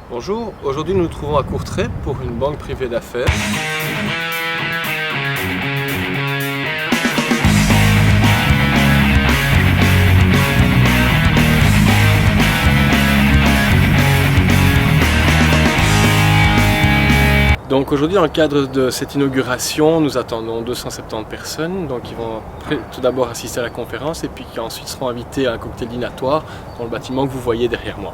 Bonjour, aujourd'hui nous nous trouvons à Courtrai pour une banque privée d'affaires. Donc aujourd'hui, dans le cadre de cette inauguration, nous attendons 270 personnes donc qui vont tout d'abord assister à la conférence et puis qui ensuite seront invités à un cocktail dînatoire dans le bâtiment que vous voyez derrière moi.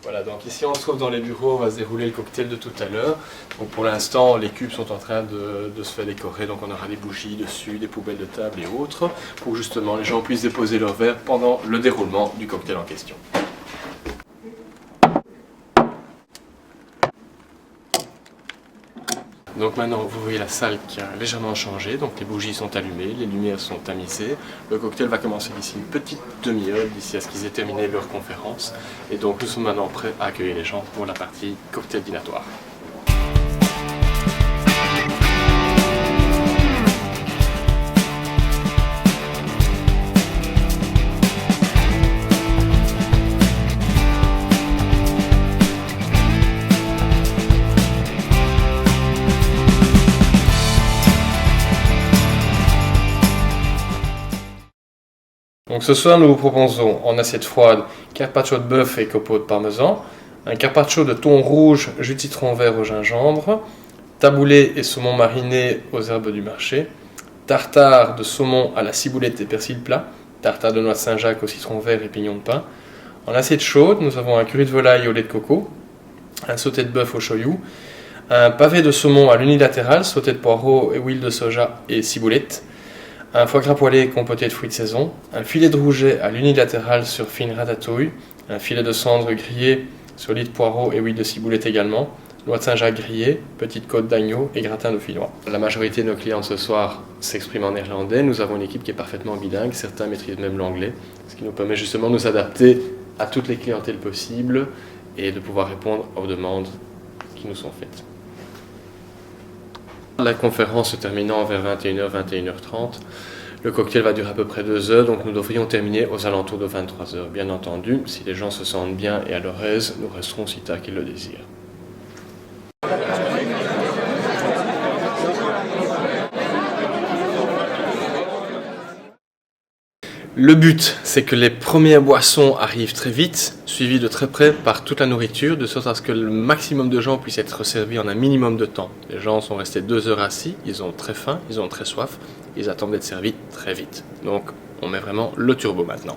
Voilà, donc ici on se trouve dans les bureaux, on va se dérouler le cocktail de tout à l'heure. Donc pour l'instant, les cubes sont en train de se faire décorer, donc on aura des bougies dessus, des poubelles de table et autres, pour justement les gens puissent déposer leur verre pendant le déroulement du cocktail en question. Donc maintenant, vous voyez la salle qui a légèrement changé, donc les bougies sont allumées, les lumières sont tamisées. Le cocktail va commencer d'ici une petite demi-heure, d'ici à ce qu'ils aient terminé leur conférence. Et donc nous sommes maintenant prêts à accueillir les gens pour la partie cocktail dînatoire. Donc ce soir, nous vous proposons en assiette froide carpaccio de bœuf et copeaux de parmesan, un carpaccio de thon rouge, jus de citron vert au gingembre, taboulé et saumon mariné aux herbes du marché, tartare de saumon à la ciboulette et persil plat, tartare de noix de Saint-Jacques au citron vert et pignon de pain. En assiette chaude, nous avons un curry de volaille au lait de coco, un sauté de bœuf au shoyu, un pavé de saumon à l'unilatéral, sauté de poireaux et huile de soja et ciboulette, un foie gras poêlé compoté de fruits de saison, un filet de rouget à l'unilatéral sur fine ratatouille, un filet de cendre grillé sur lit de poireaux et huile de ciboulette également, noix de Saint-Jacques grillée, petite côte d'agneau et gratin dauphinois. La majorité de nos clients ce soir s'expriment en néerlandais. Nous avons une équipe qui est parfaitement bilingue, certains maîtrisent même l'anglais, ce qui nous permet justement de nous adapter à toutes les clientèles possibles et de pouvoir répondre aux demandes qui nous sont faites. La conférence se terminant vers 21h, 21h30, le cocktail va durer à peu près 2 heures, donc nous devrions terminer aux alentours de 23h. Bien entendu, si les gens se sentent bien et à leur aise, nous resterons si tard qu'ils le désirent. Le but, c'est que les premières boissons arrivent très vite, suivies de très près par toute la nourriture, de sorte à ce que le maximum de gens puissent être servis en un minimum de temps. Les gens sont restés 2 heures assis, ils ont très faim, ils ont très soif, ils attendent d'être servis très vite. Donc, on met vraiment le turbo maintenant.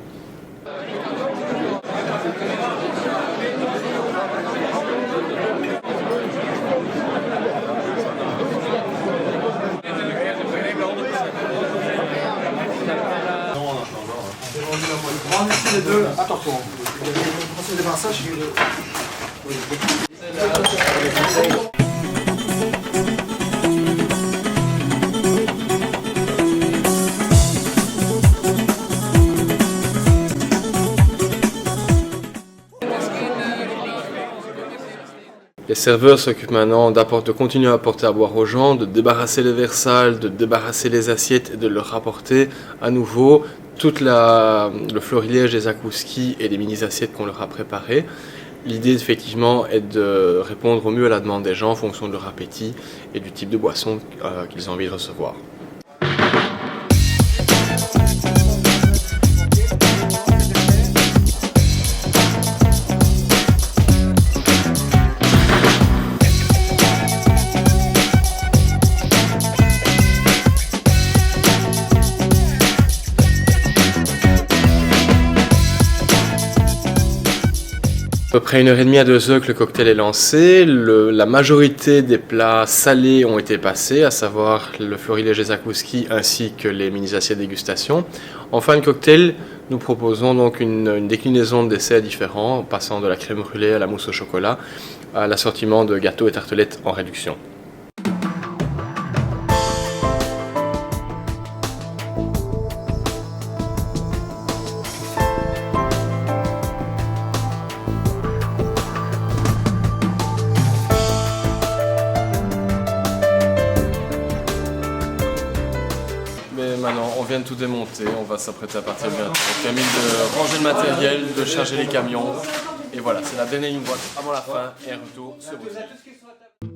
Les deux, attention, vous passez des passages. Les serveurs s'occupent maintenant de continuer à apporter à boire aux gens, de débarrasser les verres sales, de débarrasser les assiettes et de leur rapporter à nouveau tout le florilège des zakouskis et des mini-assiettes qu'on leur a préparées. L'idée effectivement est de répondre au mieux à la demande des gens en fonction de leur appétit et du type de boisson qu'ils ont envie de recevoir. À peu près 1h30 à 2 heures que le cocktail est lancé. La majorité des plats salés ont été passés, à savoir le florilège des zakouskis ainsi que les mini-assiettes dégustation. En fin de cocktail, nous proposons donc une déclinaison de desserts différents, en passant de la crème brûlée à la mousse au chocolat, à l'assortiment de gâteaux et tartelettes en réduction. Mais maintenant, on vient de tout démonter, on va s'apprêter à partir bientôt. Camille de ranger le matériel, de charger les camions. Et voilà, c'est la dernière ligne droite avant la fin et un retour sur vous.